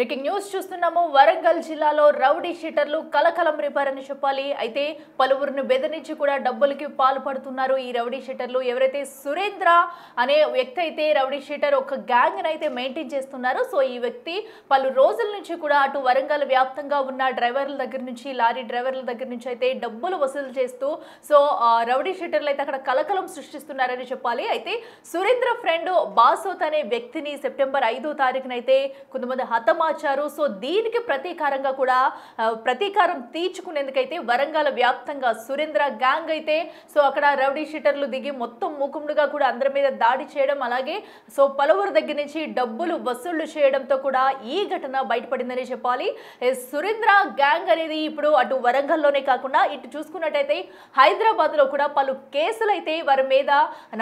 Breaking news చూస్తున్నాము. వరంగల్ జిల్లాలో rowdy షీటర్లు కలకలం రేపారని చెప్పాలి. అయితే పలువురిని బెదిరించి కూడా డబ్బులకి పాల్పడుతున్నారు ఈ రౌడీ షీటర్లు. ఎవరైతే సురేంద్ర అనే వ్యక్తి అయితే రౌడీ షీటర్ ఒక గ్యాంగ్ అయితే మెయింటైన్ చేస్తున్నారు. సో ఈ వ్యక్తి పలు రోజుల నుంచి కూడా అటు వరంగల్ వ్యాప్తంగా ఉన్న డ్రైవర్ల దగ్గర నుంచి, లారీ డ్రైవర్ల దగ్గర నుంచి అయితే డబ్బులు వసూలు చేస్తూ సో రౌడీ షీటర్లు అయితే అక్కడ కలకలం సృష్టిస్తున్నారని చెప్పాలి. అయితే సురేంద్ర ఫ్రెండ్ బాసోత్ అనే వ్యక్తిని సెప్టెంబర్ 5వ తారీఖునైతే కొంతమంది హతమార్చారు. సో దీనికి ప్రతీకారంగా కూడా ప్రతీకారం తీర్చుకునేందుకైతే వరంగల్ వ్యాప్తంగా సురేంద్ర గ్యాంగ్ అయితే సో అక్కడ రౌడీ షీటర్లు దిగి మొత్తం మూకుముడుగా కూడా అందరి మీద దాడి చేయడం, అలాగే సో పలువురు దగ్గర నుంచి డబ్బులు వసూళ్లు చేయడంతో కూడా ఈ ఘటన బయటపడిందని చెప్పాలి. సురేంద్ర గ్యాంగ్ అనేది ఇప్పుడు అటు వరంగల్లోనే కాకుండా ఇటు చూసుకున్నట్టయితే హైదరాబాద్ లో కూడా పలు కేసులు అయితే వారి మీద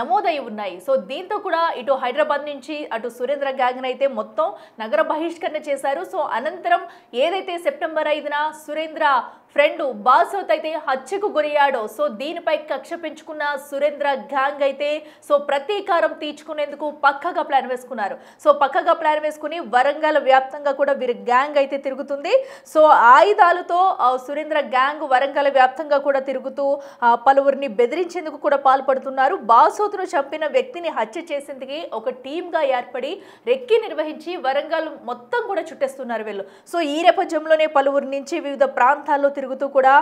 నమోదై ఉన్నాయి. సో దీంతో కూడా ఇటు హైదరాబాద్ నుంచి అటు సురేంద్ర గ్యాంగ్ అయితే మొత్తం నగర బహిష్కరణ చేశారు. సో అనంతరం ఏదైతే సెప్టెంబర్ 5న సురేంద్ర ఫ్రెండ్ బాసోత్ అయితే హత్యకు గురయ్యాడో సో దీనిపై కక్ష పెంచుకున్న సురేంద్ర గ్యాంగ్ అయితే సో ప్రతీకారం తీర్చుకునేందుకు పక్కగా ప్లాన్ వేసుకున్నారు. సో పక్కగా ప్లాన్ వేసుకుని వరంగల్ వ్యాప్తంగా కూడా వీరి గ్యాంగ్ అయితే తిరుగుతుంది. సో ఆయుధాలతో సురేంద్ర గ్యాంగ్ వరంగల్ వ్యాప్తంగా కూడా తిరుగుతూ పలువురిని బెదిరించేందుకు కూడా పాల్పడుతున్నారు. బాసోత్ను చంపిన వ్యక్తిని హత్య చేసేందుకు ఒక టీమ్గా ఏర్పడి రెక్కి నిర్వహించి వరంగల్ మొత్తం కూడా చుట్టేస్తున్నారు వీళ్ళు. సో ఈ నేపథ్యంలోనే పలువురి నుంచి వివిధ ప్రాంతాల్లో తిరుగుతూ కూడా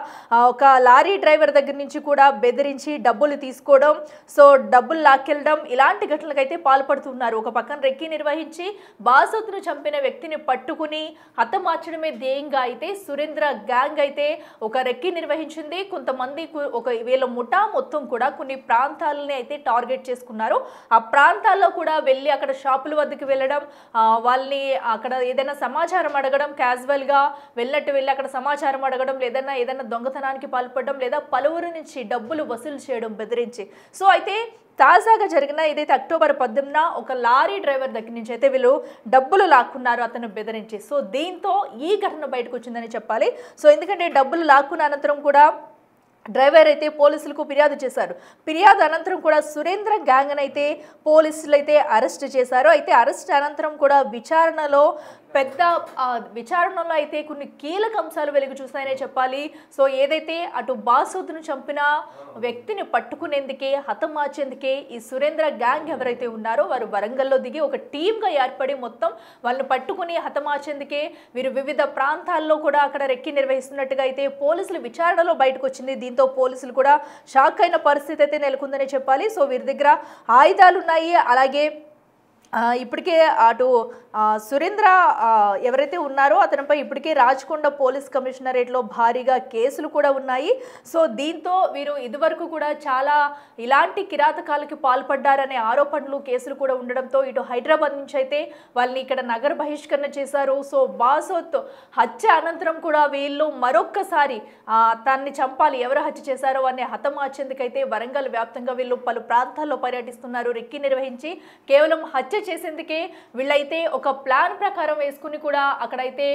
ఒక లారీ డ్రైవర్ దగ్గర నుంచి కూడా బెదిరించి డబ్బులు తీసుకోవడం, సో డబ్బులు లాక్కెళ్ళడం ఇలాంటి ఘటనలకైతే పాల్పడుతున్నారు. ఒక పక్కన రెక్కి నిర్వహించి బాసోత్ను చంపిన వ్యక్తిని పట్టుకుని హతమార్చడమే ధ్యేయంగా అయితే సురేంద్ర గ్యాంగ్ అయితే ఒక రెక్కి నిర్వహించింది. కొంతమంది ఒక వీళ్ళ ముఠా మొత్తం కూడా కొన్ని ప్రాంతాలని అయితే టార్గెట్ చేసుకున్నారు. ఆ ప్రాంతాల్లో కూడా వెళ్ళి అక్కడ షాపుల వద్దకు వెళ్ళడం, వాళ్ళని అక్కడ ఏదైనా సమాచారం అడగడం, క్యాజువల్గా వెళ్ళినట్టు వెళ్ళి అక్కడ సమాచారం అడగడం, ఏదైనా దొంగతనానికి పాల్పడడం, లేదా పలువురు నుంచి డబ్బులు వసూలు చేయడం బెదిరించి. సో అయితే తాజాగా జరిగిన ఏదైతే అక్టోబర్ 18న ఒక లారీ డ్రైవర్ దగ్గర నుంచి అయితే వీళ్ళు డబ్బులు లాక్కున్నారు అతను బెదిరించి. సో దీంతో ఈ ఘటన బయటకు వచ్చిందని చెప్పాలి. సో ఎందుకంటే డబ్బులు లాక్కున్న అనంతరం కూడా డ్రైవర్ అయితే పోలీసులకు ఫిర్యాదు చేశారు. ఫిర్యాదు అనంతరం కూడా సురేంద్ర గ్యాంగ్ అయితే పోలీసులు అయితే అరెస్ట్ చేశారు. అయితే అరెస్ట్ అనంతరం కూడా విచారణలో అయితే కొన్ని కీలక అంశాలు వెలుగు చూస్తాయనే చెప్పాలి. సో ఏదైతే అటు బాసోత్ను చంపిన వ్యక్తిని పట్టుకునేందుకే, హతమార్చేందుకే ఈ సురేంద్ర గ్యాంగ్ ఎవరైతే ఉన్నారో వారు వరంగల్లో దిగి ఒక టీమ్గా ఏర్పడి మొత్తం వాళ్ళని పట్టుకుని హతమార్చేందుకే వీరు వివిధ ప్రాంతాల్లో కూడా అక్కడ రెక్కి నిర్వహిస్తున్నట్టుగా అయితే పోలీసులు విచారణలో బయటకు వచ్చింది. దీంతో పోలీసులు కూడా షాక్ అయిన పరిస్థితి అయితే నెలకొందని చెప్పాలి. సో వీరి దగ్గర ఆయుధాలు ఉన్నాయి, అలాగే ఇప్పటికే అటు సురేంద్ర ఎవరైతే ఉన్నారో అతనిపై ఇప్పటికే రాచకొండ పోలీస్ కమిషనరేట్లో భారీగా కేసులు కూడా ఉన్నాయి. సో దీంతో వీరు ఇదివరకు కూడా చాలా ఇలాంటి కిరాతకాలకి పాల్పడ్డారనే ఆరోపణలు, కేసులు కూడా ఉండడంతో ఇటు హైదరాబాద్ నుంచి అయితే వాళ్ళని ఇక్కడ నగర బహిష్కరణ చేశారు. సో బాసోత్ హత్య అనంతరం కూడా వీళ్ళు మరొక్కసారి తనని చంపాలి, ఎవరు హత్య చేశారో అని హతమార్చేందుకైతే వరంగల్ వ్యాప్తంగా వీళ్ళు పలు ప్రాంతాల్లో పర్యటిస్తున్నారు. రెక్కి నిర్వహించి కేవలం హత్య చేసేందుకే వీళ్ళైతే ఒక ప్లాన్ ప్రకారం వేసుకుని కూడా అక్కడైతే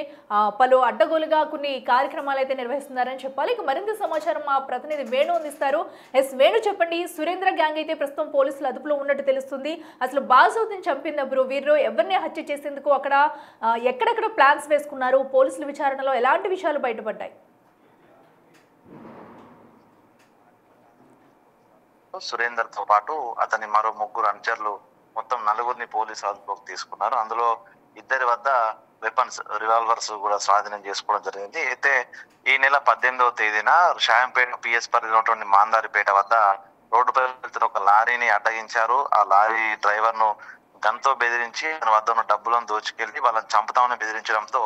పలు అడ్డగోలుగా కొన్ని కార్యక్రమాలు అయితే నిర్వహిస్తున్నారని చెప్పాలి. ఇక మరింత సమాచారం మా ప్రతినిధి వేణు అందిస్తారు. వేణు, చెప్పండి. సురేంద్ర గ్యాంగ్ అయితే ప్రస్తుతం పోలీసులు అదుపులో ఉన్నట్టు తెలుస్తుంది. అసలు బాసోత్ని చంపినప్పుడు వీరు ఎవరిని హత్య చేసేందుకు అక్కడ ఎక్కడెక్కడ ప్లాన్స్ వేసుకున్నారు, పోలీసుల విచారణలో ఎలాంటి విషయాలు బయటపడ్డాయి? సురేందర్ తో పాటు అతని మరో ముగ్గురు అనుచరులు మొత్తం నలుగురిని పోలీసు అదుపులోకి తీసుకున్నారు. అందులో ఇద్దరి వద్ద వెపన్స్, రివాల్వర్స్ కూడా స్వాధీనం చేసుకోవడం జరిగింది. అయితే ఈ నెల 18వ తేదీన షాయంపేట పిఎస్ పరిధిలో ఉన్నటువంటి మాందారిపేట వద్ద రోడ్డుపై వెళ్తున్న ఒక లారీని అడ్డగించారు. ఆ లారీ డ్రైవర్ ను గన్తో బెదిరించి తన వద్ద ఉన్న డబ్బులను దోచుకెళ్లి వాళ్ళని చంపుతామని బెదిరించడంతో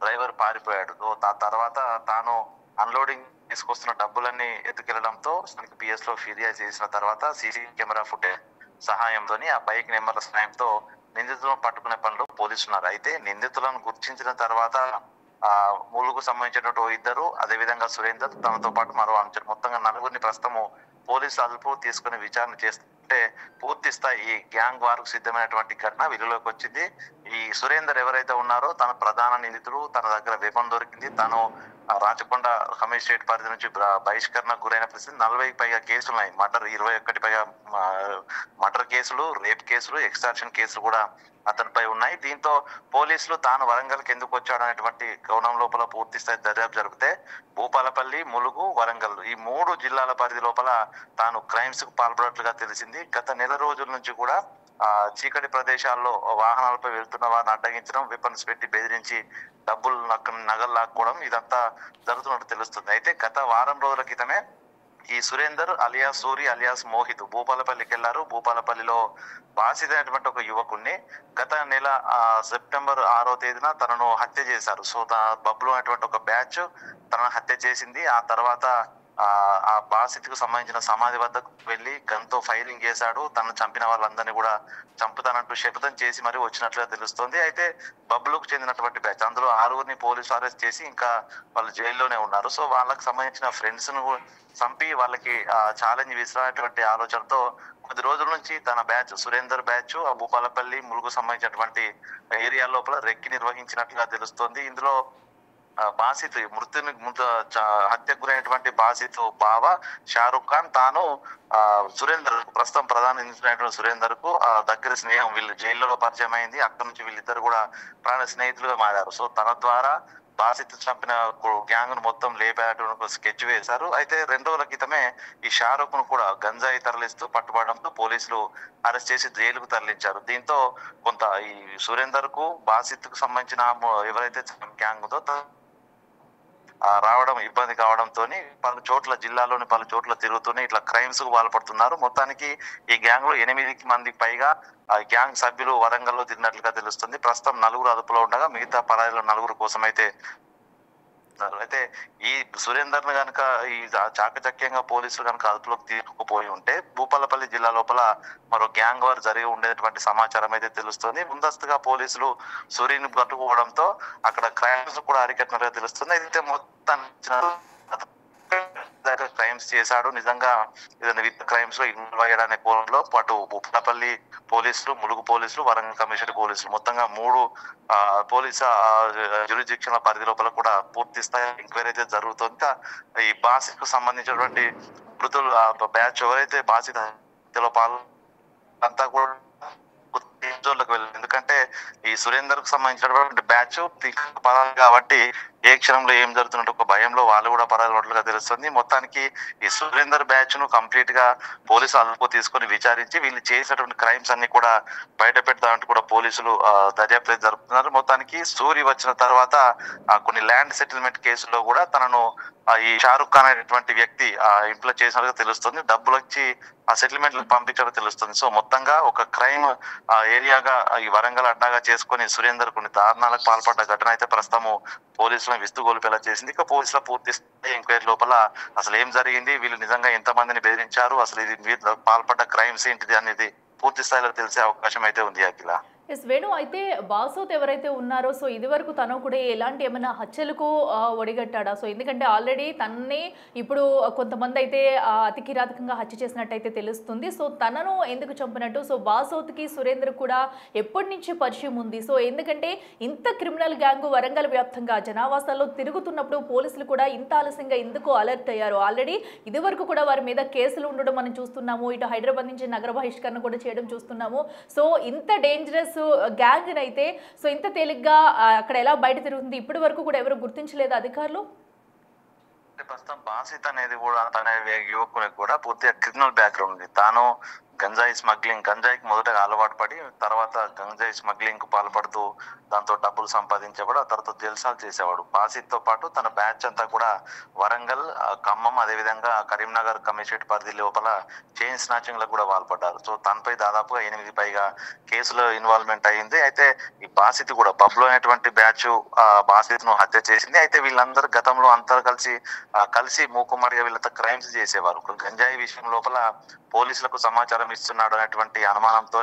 డ్రైవర్ పారిపోయాడు. ఆ తర్వాత తాను అన్లోడింగ్ తీసుకొస్తున్న డబ్బులన్నీ ఎత్తుకెళ్లడంతో పిఎస్ లో ఫిర్యాదు చేసిన తర్వాత సీసీ కెమెరా ఫుటేజ్ సహాయంతో ఆ బైక్ నెంబర్ల సహాయంతో నిందితులను పట్టుకునే పనిలో పోలీసులు ఉన్నారు. అయితే నిందితులను గుర్తించిన తర్వాత మూలుకు సంబంధించినటువంటి ఇద్దరు, అదేవిధంగా సురేందర్, తనతో పాటు మరో అనుచరు, మొత్తంగా నలుగురిని ప్రస్తుతము పోలీసు అదుపు తీసుకుని విచారణ చేస్తుంటే పూర్తి స్థాయి ఈ గ్యాంగ్ వార్కు సిద్ధమైనటువంటి ఘటన వెలుగులోకి వచ్చింది. ఈ సురేందర్ ఎవరైతే ఉన్నారో తన ప్రధాన నిందితుడు, తన దగ్గర వెపన్ దొరికింది. తను రాచకొండ కమిషనరేట్ పరిధి నుంచి బహిష్కరణకు గురైన పరిస్థితి. 40కి పైగా కేసులు ఉన్నాయి. 21 పైగా మర్డర్ కేసులు, రేప్ కేసులు, ఎక్స్టార్షన్ కేసులు కూడా అతనిపై ఉన్నాయి. దీంతో పోలీసులు తాను వరంగల్కి ఎందుకు వచ్చాడు అనేటువంటి కోణం లోపల పూర్తి స్థాయి దర్యాప్తు జరిపితే భూపాలపల్లి, ములుగు, వరంగల్ ఈ 3 జిల్లాల పరిధి లోపల తాను క్రైమ్స్ కు పాల్పడినట్లుగా తెలిసింది. గత నెల రోజుల నుంచి కూడా చీకటి ప్రదేశాల్లో వాహనాలపై వెళ్తున్న వారిని అడ్డగించడం, వెపన్స్ పెట్టి బెదిరించి డబ్బులు నగలు లాక్కోవడం ఇదంతా జరుగుతున్నట్టు తెలుస్తుంది. అయితే గత వారం రోజుల క్రితమే ఈ సురేందర్ అలియాస్ సూరి అలియాస్ మోహిత్ భూపాలపల్లికి వెళ్లారు. భూపాలపల్లిలో బాసిత్ అనేటువంటి ఒక యువకుణ్ణి గత నెల సెప్టెంబర్ 6వ తేదీన తనను హత్య చేశారు. సో బబ్లు అనేటువంటి ఒక బ్యాచ్ తనను హత్య చేసింది. ఆ తర్వాత ఆ బాసిత్ కు సంబంధించిన సమాధి వద్దకు వెళ్లి గన్తో ఫైరింగ్ చేశాడు. తనను చంపిన వాళ్ళందరినీ కూడా చంపుతానంటూ శపథం చేసి మరి వచ్చినట్లుగా తెలుస్తోంది. అయితే బబ్లుకు చెందినటువంటి బ్యాచ్ అందులో 6గురిని పోలీసులు అరెస్ట్ చేసి ఇంకా వాళ్ళు జైల్లోనే ఉన్నారు. సో వాళ్ళకి సంబంధించిన ఫ్రెండ్స్ ను చంపి వాళ్ళకి ఛాలెంజ్ విసిరేటువంటి ఆలోచనతో కొద్ది రోజుల నుంచి తన బ్యాచ్ సురేందర్ బ్యాచ్ ఆ భూపాలపల్లి, ములుగు సంబంధించినటువంటి ఏరియా లోపల రెక్కి నిర్వహించినట్లుగా తెలుస్తోంది. ఇందులో బాసిత్ హత్యకు గురైనటువంటి బాసిత్ బావ షారుఖ్ ఖాన్ తాను సురేందర్ ప్రస్తుతం ప్రధాన సురేందర్ కు దగ్గర స్నేహం వీళ్ళు జైల్లో పరిచయం అయింది. అక్కడి నుంచి వీళ్ళిద్దరు కూడా ప్రాణ స్నేహితులుగా మారారు. సో తన ద్వారా బాసిత్ చంపిన గ్యాంగ్ ను మొత్తం లేపేటువంటి స్కెచ్ వేశారు. అయితే 2 రోజుల క్రితమే ఈ షారుఖ్ ను కూడా గంజాయి తరలిస్తూ పట్టుబడడంతో పోలీసులు అరెస్ట్ చేసి జైలుకు తరలించారు. దీంతో కొంత ఈ సురేందర్ కు బాసిత్ కు సంబంధించిన ఎవరైతే గ్యాంగ్ ఉందో రావడం ఇబ్బంది కావడంతో పలు చోట్ల జిల్లాలోని పలు చోట్ల తిరుగుతూనే ఇట్లా క్రైమ్స్ కు పాల్పడుతున్నారు. మొత్తానికి ఈ గ్యాంగ్ లో 8 మందికి పైగా గ్యాంగ్ సభ్యులు వరంగల్లో తిరిగినట్లుగా తెలుస్తుంది. ప్రస్తుతం 4 అదుపులో ఉండగా మిగతా పరాయిలో 4 కోసం అయితే ఈ సురేందర్ ను కనుక ఈ చాకచక్యంగా పోలీసులు కనుక అదుపులోకి తీసుకుపోయి ఉంటే భూపాలపల్లి జిల్లా లోపల మరో గ్యాంగ్ వార్ జరిగి ఉండేటువంటి సమాచారం అయితే తెలుస్తుంది. ముందస్తుగా పోలీసులు సూర్యుని పట్టుకోవడంతో అక్కడ క్రైమ్స్ కూడా అరికట్టినట్టుగా తెలుస్తుంది. అయితే మొత్తం క్రైమ్స్ చేశాడు, నిజంగా ఏదైనా విత్ క్రైమ్స్ లో ఇన్వాల్వ్ అయ్యాడనే కోణంలో అటు భూపాలపల్లి పోలీసులు, ములుగు పోలీసులు, వరంగల్ కమిషనర్ పోలీసులు మొత్తంగా 3 పోలీసు జ్యూరిడిక్షన్ల పరిధి లోపల కూడా పూర్తి స్థాయి ఎంక్వైరీ అయితే జరుగుతుంది. ఈ బాసిత్ కు సంబంధించినటువంటి మృతులు బ్యాచ్ ఎవరైతే బాసిత్ హత్యలో అంతా కూడా జోన్లకు వెళ్ళారు. ఎందుకంటే ఈ సురేందర్ కు సంబంధించినటువంటి బ్యాచ్ పరాలు కాబట్టి ఏ క్షణంలో ఏం జరుగుతున్నట్టు ఒక భయంలో వాళ్ళు కూడా పరాలున్నట్లుగా తెలుస్తుంది. మొత్తానికి ఈ సురేందర్ బ్యాచ్ ను కంప్లీట్ గా పోలీసులు అదుపు తీసుకొని విచారించి వీళ్ళు చేసినటువంటి క్రైమ్స్ అన్ని కూడా బయట పెడతామంటూ కూడా పోలీసులు దర్యాప్తు జరుపుతున్నారు. మొత్తానికి సూరి వచ్చిన తర్వాత కొన్ని ల్యాండ్ సెటిల్మెంట్ కేసులో కూడా తనను ఈ షారుఖ్ ఖాన్ అనేటువంటి వ్యక్తి ఇంట్లో చేసినట్టుగా తెలుస్తుంది. డబ్బులు వచ్చి ఆ సెటిల్మెంట్ పంపించడం తెలుస్తుంది. సో మొత్తంగా ఒక క్రైమ్ ఏరియాగా ఈ వరంగల్ అడ్డాగా చేసుకుని సురేందర్ కొన్ని దారుణాలకు పాల్పడ్డ ఘటన అయితే ప్రస్తుతము పోలీసులను విస్తుగోలుపేలా చేసింది. ఇక పోలీసుల పూర్తి స్థాయి ఎంక్వైరీ లోపల అసలు ఏం జరిగింది, వీళ్ళు నిజంగా ఎంత మందిని బెదిరించారు, అసలు ఇది పాల్పడ్డ క్రైమ్స్ ఏంటిది అనేది పూర్తి స్థాయిలో తెలిసే అవకాశం అయితే ఉంది. అఖిల వేణు, అయితే బాసోత్ ఎవరైతే ఉన్నారో సో ఇది వరకు తను కూడా ఎలాంటి ఏమైనా హత్యలకు ఒడిగట్టాడా? సో ఎందుకంటే ఆల్రెడీ తనని ఇప్పుడు కొంతమంది అయితే అతి కిరాతకంగా హత్య చేసినట్టయితే తెలుస్తుంది. సో తనను ఎందుకు చంపినట్టు? సో బాసోత్కి సురేందర్ కూడా ఎప్పటి నుంచి పరిచయం ఉంది? సో ఎందుకంటే ఇంత క్రిమినల్ గ్యాంగ్ వరంగల్ వ్యాప్తంగా జనావాసాల్లో తిరుగుతున్నప్పుడు పోలీసులు కూడా ఇంత ఆలస్యంగా ఎందుకు అలర్ట్ అయ్యారు? ఆల్రెడీ ఇది వరకు కూడా వారి మీద కేసులు ఉండడం మనం చూస్తున్నాము. ఇటు హైదరాబాద్ నుంచి నగర బహిష్కరణ కూడా చేయడం చూస్తున్నాము. సో ఇంత డేంజరస్ గ్యాంగ్ అయితే సో ఇంత తేలిగ్గా అక్కడ ఎలా బయట తిరుగుతుంది? ఇప్పటి వరకు కూడా ఎవరు గుర్తించలేదు అధికారులు. ప్రస్తుతం బాసిత్ అనేది కూడా తన యువకునికి కూడా పూర్తిగా క్రిమినల్ బ్యాక్గ్రౌండ్ ఉంది. తాను గంజాయి స్మగ్లింగ్, గంజాయికి మొదటగా అలవాటు పడి తర్వాత గంజాయి స్మగ్లింగ్ కు పాల్పడుతూ దాంతో డబ్బులు సంపాదించేవాడు. ఆ తర్వాత జల్సాలు చేసేవాడు. బాసిత్ తో పాటు తన బ్యాచ్ అంతా కూడా వరంగల్, ఖమ్మం, అదేవిధంగా కరీంనగర్ కమిషనరేట్ పరిధి లోపల చైన్ స్నాచింగ్ లకు కూడా పాల్పడ్డారు. సో తనపై దాదాపుగా 8 పైగా కేసులో ఇన్వాల్వ్మెంట్ అయింది. అయితే ఈ బాసిత్ కూడా బబ్లు అనేటువంటి బ్యాచ్ బాసిత్ ను హత్య చేసింది. అయితే వీళ్ళందరూ గతంలో అందరూ కలిసి మూకుమ్మడిగా వీళ్ళతో క్రైమ్స్ చేసేవారు. గంజాయి విషయం లోపల పోలీసులకు సమాచారం ఇస్తున్నాడు అనేటువంటి అనుమానంతో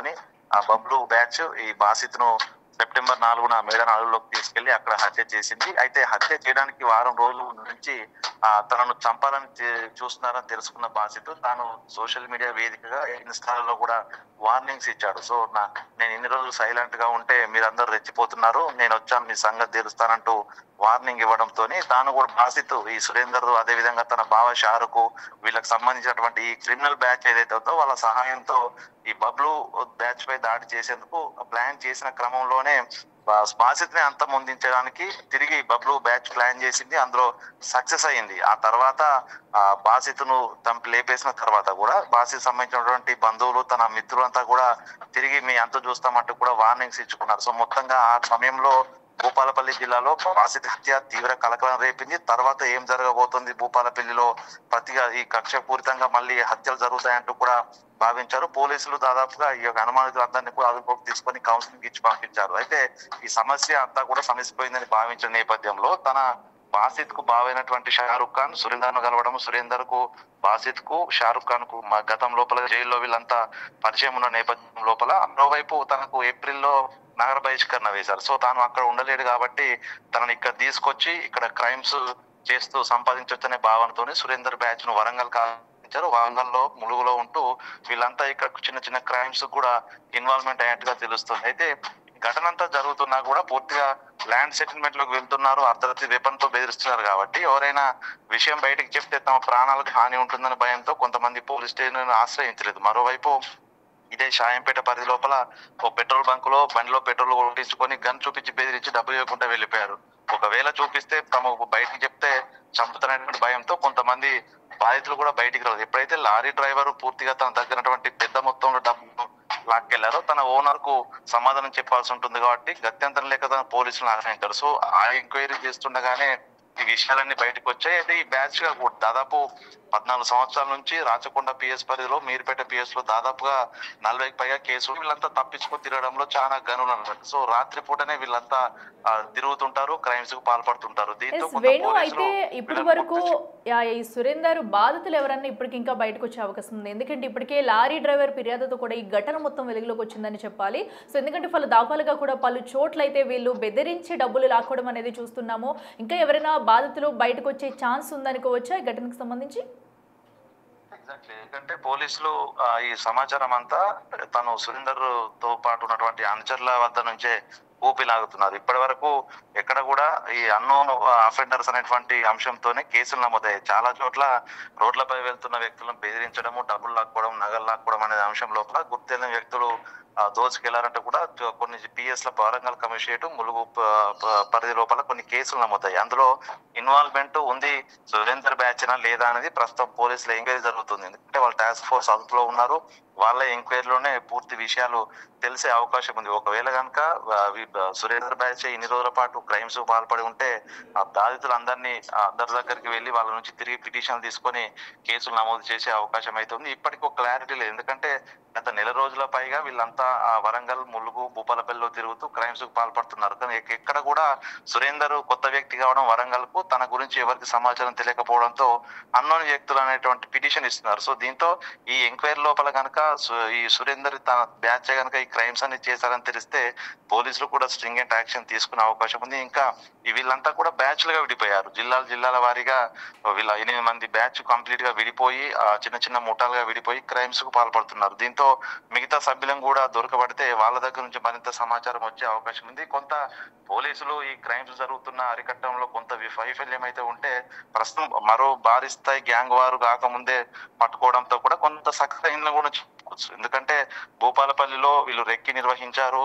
ఆ బబ్లు బ్యాచ్ ఈ బాసిత్ ను సెప్టెంబర్ 4న మేడ 4లోకి తీసుకెళ్లి అక్కడ హత్య చేసింది. అయితే హత్య చేయడానికి వారం రోజుల నుంచి తనను చంపాలని చూస్తున్నారని తెలుసుకున్న బాధితుడు తాను సోషల్ మీడియా వేదికగా ఇన్స్టాలో కూడా వార్నింగ్స్ ఇచ్చాడు. సో నేను ఇన్ని రోజులు సైలెంట్ గా ఉంటే మీరందరూ రెచ్చిపోతున్నారు, నేను వచ్చాను మీ సంగతి తెలుస్తానంటూ వార్నింగ్ ఇవ్వడంతో తాను కూడా బాధితు ఈ సురేందర్ అదే విధంగా తన బావ షారుకు వీళ్ళకి సంబంధించినటువంటి ఈ క్రిమినల్ బ్యాచ్ ఏదైతే ఉందో వాళ్ళ సహాయంతో ఈ బబ్లు బ్యాచ్ పై దాడి చేసేందుకు ప్లాన్ చేసిన క్రమంలోనే బాధితుని అంతమొందించడానికి తిరిగి బబ్లు బ్యాచ్ ప్లాన్ చేసింది, అందులో సక్సెస్ అయింది. ఆ తర్వాత బాధితును తంపి లేపేసిన తర్వాత కూడా బాధితుకు సంబంధించినటువంటి బంధువులు తన మిత్రులంతా కూడా తిరిగి మీ అంత చూస్తామంటూ కూడా వార్నింగ్స్ ఇచ్చుకున్నారు. సో మొత్తంగా ఆ సమయంలో భూపాలపల్లి జిల్లాలో బాధిత హత్య తీవ్ర కలకలం రేపింది. తర్వాత ఏం జరగబోతుంది భూపాలపల్లిలో ప్రతిగా ఈ కక్షపూరితంగా మళ్ళీ హత్యలు జరుగుతాయంటూ కూడా భావించారు. పోలీసులు దాదాపుగా ఈ యొక్క అనుమానితులందరినీ కూడా అదుపులోకి తీసుకొని కౌన్సిలింగ్ ఇచ్చి పంపించారు. అయితే ఈ సమస్య అంతా కూడా సమసిపోయిందని భావించిన నేపథ్యంలో తన బాసిత్ కు బావైనటువంటి షారుఖ్ ఖాన్ సురేందర్ ను కలవడం, సురేందర్ కు బాసిత్ కు షారుఖ్ ఖాన్ కు గతం లోపల జైల్లో వీళ్ళంతా పరిచయం ఉన్న నేపథ్యం లోపల మరోవైపు తనకు ఏప్రిల్లో నగర బహిష్కరణ వేశారు. సో తాను అక్కడ ఉండలేడు కాబట్టి తనని ఇక్కడ తీసుకొచ్చి ఇక్కడ క్రైమ్స్ చేస్తూ సంపాదించొచ్చనే భావనతోనే సురేందర్ బ్యాచ్ ను వరంగల్ వరంగల్లో ములుగులో ఉంటూ వీళ్ళంతా ఇక్కడ చిన్న చిన్న క్రైమ్స్ కూడా ఇన్వాల్వ్మెంట్ అయినట్టుగా తెలుస్తుంది. అయితే ఘటన అంతా జరుగుతున్నా కూడా పూర్తిగా ల్యాండ్ సెటిల్మెంట్ లోకి వెళ్తున్నారు, అర్ధరాత్రి వెపన్ తో బెదిరిస్తున్నారు కాబట్టి ఎవరైనా విషయం బయటకు చెప్తే తమ ప్రాణాలకు హాని ఉంటుందని భయంతో కొంతమంది పోలీస్ స్టేషన్ ఆశ్రయించలేదు. మరోవైపు ఇదే షాయంపేట పరిధి లోపల ఓ పెట్రోల్ బంక్ లో బండిలో పెట్రోల్ కొట్టించుకొని గన్ చూపించి బెదిరించి డబ్బులు ఇవ్వకుండా వెళ్ళిపోయారు. ఒకవేళ చూపిస్తే తమకు బయటికి చెప్తే చంపుతారనేటువంటి భయంతో కొంతమంది బాధితులు కూడా బయటికి రాదు. ఎప్పుడైతే లారీ డ్రైవర్ పూర్తిగా తన దగ్గరటువంటి పెద్ద మొత్తంలో డబ్బు లాక్కెళ్లారో తన ఓనర్ కు సమాధానం చెప్పాల్సి ఉంటుంది కాబట్టి గత్యంతరం లేక తన పోలీసులను ఆశ్రయించారు. సో ఆ ఎంక్వైరీ చేస్తుండగానే ఈ విషయాలన్నీ బయటకు వచ్చాయి. అయితే ఈ బ్యాచ్ గా దాదాపు 14 సంవత్సరాల నుంచి రాచకొండ పిఎస్ పరిధిలో మీర్పేట పిఎస్ లో దాదాపుగా 40కి పైగా కేసులు. వీళ్ళంతా తప్పించుకొని తిరగడంలో చాలా గనులు అన్నమాట. సో రాత్రి పూటనే వీళ్ళంతా తిరుగుతుంటారు, క్రైమ్స్ కు పాల్పడుతుంటారు. దీంతో వేణు అయితే ఇప్పటి వరకు ఈ సురేందర్ బాధితులు ఎవరన్నా ఇప్పటికి ఇంకా బయటకు వచ్చే అవకాశం ఉంది, ఎందుకంటే ఇప్పటికే లారీ డ్రైవర్ ఫిర్యాదుతో కూడా ఈ ఘటన మొత్తం వెలుగులోకి వచ్చిందని చెప్పాలి. సో ఎందుకంటే పలు దాఖలుగా కూడా పలు చోట్లయితే వీళ్ళు బెదిరించి డబ్బులు లాక్కోవడం అనేది చూస్తున్నాము. ఇంకా ఎవరైనా బాధితులు బయటకు వచ్చే ఛాన్స్ ఉందనుకోవచ్చా ఈ ఘటనకు సంబంధించి? ఎందుకంటే పోలీసులు ఈ సమాచారం అంతా తను సురేందర్ తో పాటు ఉన్నటువంటి అనుచరుల వద్ద నుంచే ఊపిలాగుతున్నారు. ఇప్పటి వరకు ఎక్కడ కూడా ఈ అన్నోన్ అఫెండర్స్ అనేటువంటి అంశంతోనే కేసులు నమోదయ్యాయి. చాలా చోట్ల రోడ్లపై వెళ్తున్న వ్యక్తులను బెదిరించడము, డబ్బులు లాక్కోవడం, నగలు లాక్కోవడం అనే అంశం లోపల గుర్తెలిన వ్యక్తులు దోచుకెళ్లారంటే కూడా కొన్ని పిఎస్ ల వరంగల్ కమిషనరేట్ ములుగు పరిధి లోపల కొన్ని కేసులు నమోదయ్యాయి. అందులో ఇన్వాల్వ్మెంట్ ఉంది సురేందర్ బ్యాచ్ లేదా అనేది ప్రస్తుతం పోలీసుల ఎంక్వైరీ జరుగుతుంది. ఎందుకంటే వాళ్ళు టాస్క్ ఫోర్స్ అదుపులో ఉన్నారు, వాళ్ళ ఎంక్వైరీలోనే పూర్తి విషయాలు తెలిసే అవకాశం ఉంది. ఒకవేళ కనుక సురేందర్ బ్యాచ్ ఇన్ని రోజుల పాటు క్రైమ్స్ పాల్పడి ఉంటే ఆ బాధితులందరినీ అందరి దగ్గరికి వెళ్ళి వాళ్ళ నుంచి తిరిగి పిటిషన్లు తీసుకొని కేసులు నమోదు చేసే అవకాశం అయితే ఉంది. ఇప్పటికీ ఒక క్లారిటీ లేదు, ఎందుకంటే గత నెల రోజుల పైగా వీళ్ళంతా వరంగల్, ములుగు, భూపాలపల్లిలో తిరుగుతూ క్రైమ్స్ కు పాల్పడుతున్నారు. కానీ ఎక్కడ కూడా సురేందర్ కొత్త వ్యక్తి కావడం, వరంగల్ కు తన గురించి ఎవరికి సమాచారం తెలియకపోవడంతో అన్నోన్ వ్యక్తులు అనేటువంటి పిటిషన్ ఇస్తున్నారు. సో దీంతో ఈ ఎంక్వైరీ లోపల కనుక ఈ సురేందర్ తన బ్యాచ్ కనుక ఈ క్రైమ్స్ అన్ని చేశారని తెలిస్తే పోలీసులు కూడా స్ట్రింగెంట్ యాక్షన్ తీసుకునే అవకాశం ఉంది. ఇంకా వీళ్ళంతా కూడా బ్యాచ్లుగా విడిపోయారు, జిల్లాల వారీగా వీళ్ళ 8 మంది బ్యాచ్ కంప్లీట్ గా విడిపోయి చిన్న చిన్న ముఠాలుగా విడిపోయి క్రైమ్స్ కు పాల్పడుతున్నారు. దీంతో మిగతా సభ్యులను కూడా దొరకబడితే వాళ్ళ దగ్గర నుంచి మరింత సమాచారం వచ్చే అవకాశం ఉంది. కొంత పోలీసులు ఈ క్రైమ్స్ జరుగుతున్న అరికట్టడంలో కొంత వైఫల్యం అయితే ఉంటే ప్రస్తుతం మరో భారీ స్థాయి గ్యాంగ్ వారు కాకముందే పట్టుకోవడంతో కూడా కొంత సక్సెస్ అయిందని కూడా చెప్పుకోవచ్చు. ఎందుకంటే భూపాలపల్లిలో వీళ్ళు రెక్కి నిర్వహించారు,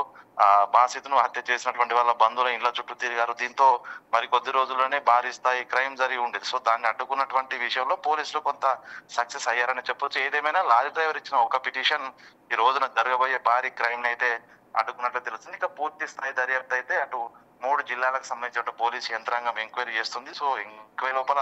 బాధితును హత్య చేసినటువంటి వాళ్ళ బంధువుల ఇండ్ల చుట్టూ తిరిగారు. దీంతో మరి కొద్ది రోజుల్లోనే భారీ స్థాయి క్రైమ్ జరిగి ఉండేది. సో దాన్ని అడ్డుకున్నటువంటి విషయంలో పోలీసులు కొంత సక్సెస్ అయ్యారని చెప్పొచ్చు. ఏదేమైనా లారీ డ్రైవర్ ఇచ్చిన ఒక పిటిషన్ ఈ రోజున జరగబోయే భారీ క్రైమ్ అయితే అడ్డుకున్నట్లు తెలుస్తుంది. ఇక పూర్తి స్థాయి దర్యాప్తు అయితే అటు 3 జిల్లాలకు సంబంధించిన పోలీసు యంత్రాంగం ఎంక్వైరీ చేస్తుంది. సో ఎంక్వైరీ లోపల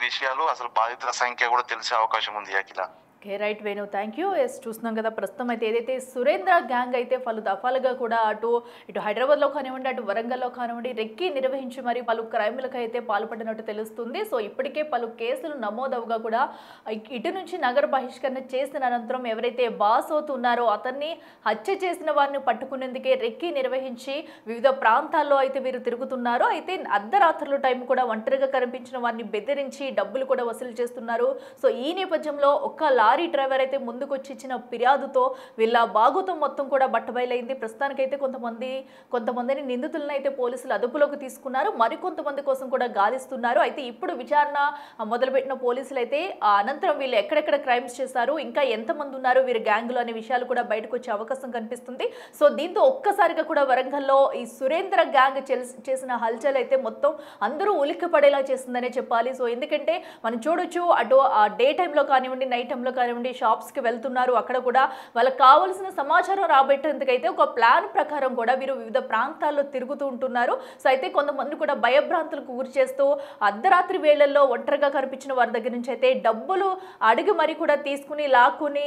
విషయాలు అసలు బాధితుల సంఖ్య కూడా తెలిసే అవకాశం ఉంది. Akhila okay, right Venu, thank you. Yes, చూస్తున్నాం కదా ప్రస్తుతం అయితే ఏదైతే సురేంద్ర గ్యాంగ్ అయితే పలు దఫాలుగా కూడా ఇటు హైదరాబాద్లో కానివ్వండి, అటు వరంగల్లో కానివ్వండి రెక్కి నిర్వహించి మరి పలు క్రైములకు అయితే పాల్పడినట్టు తెలుస్తుంది. సో ఇప్పటికే పలు కేసులు నమోదవుగా కూడా ఇటు నుంచి నగర బహిష్కరణ చేసిన అనంతరం ఎవరైతే బాస్ అవుతున్నారో అతన్ని హత్య చేసిన వారిని పట్టుకునేందుకే రెక్కి నిర్వహించి వివిధ ప్రాంతాల్లో అయితే వీరు తిరుగుతున్నారు. అయితే అర్ధరాత్రుల టైం కూడా ఒంటరిగా కనిపించిన వారిని బెదిరించి డబ్బులు కూడా వసూలు చేస్తున్నారు. సో ఈ నేపథ్యంలో ఒక్క లారీ డ్రైవర్ అయితే ముందుకు వచ్చి ఇచ్చిన ఫిర్యాదుతో వీళ్ళ బాగుతం మొత్తం కూడా బట్టబయలైంది. ప్రస్తుతానికైతే కొంతమందిని నిందితులను అయితే పోలీసులు అదుపులోకి తీసుకున్నారు. మరికొంతమంది కోసం కూడా గాలిస్తున్నారు. అయితే ఇప్పుడు విచారణ మొదలుపెట్టిన పోలీసులు అయితే అనంతరం వీళ్ళు ఎక్కడెక్కడ క్రైమ్స్ చేశారు, ఇంకా ఎంతమంది ఉన్నారు వీరి గ్యాంగ్లో అనే విషయాలు కూడా బయటకు వచ్చే అవకాశం కనిపిస్తుంది. సో దీంతో ఒక్కసారిగా కూడా వరంగల్లో ఈ సురేంద్ర గ్యాంగ్ చేసిన హల్చల్ అయితే మొత్తం అందరూ ఉలిక్కిపడేలా చేస్తుందనే చెప్పాలి. సో ఎందుకంటే మనం చూడొచ్చు, అటు డే టైంలో కానివ్వండి, నైట్ టైంలో కానివ్వండి షాప్స్కి వెళ్తున్నారు. అక్కడ కూడా వాళ్ళకి కావాల్సిన సమాచారం రాబట్టేందుకైతే ఒక ప్లాన్ ప్రకారం కూడా వీరు వివిధ ప్రాంతాల్లో తిరుగుతూ ఉంటున్నారు. సో అయితే కొంతమంది కూడా భయభ్రాంతులకు గురి చేస్తూ అర్ధరాత్రి వేళల్లో ఒంటరిగా కనిపించిన వారి దగ్గర నుంచి అయితే డబ్బులు అడిగి మరీ కూడా తీసుకుని లాక్కుని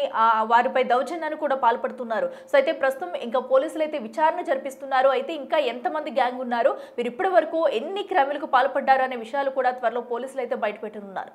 వారిపై దౌర్జన్యాన్ని కూడా పాల్పడుతున్నారు. సో అయితే ప్రస్తుతం ఇంకా పోలీసులు అయితే విచారణ జరిపిస్తున్నారు. అయితే ఇంకా ఎంతమంది గ్యాంగ్ ఉన్నారు, వీరు ఇప్పటి వరకు ఎన్ని క్రైములకు పాల్పడ్డారు అనే విషయాలు కూడా త్వరలో పోలీసులు అయితే బయటపెట్టనున్నారు.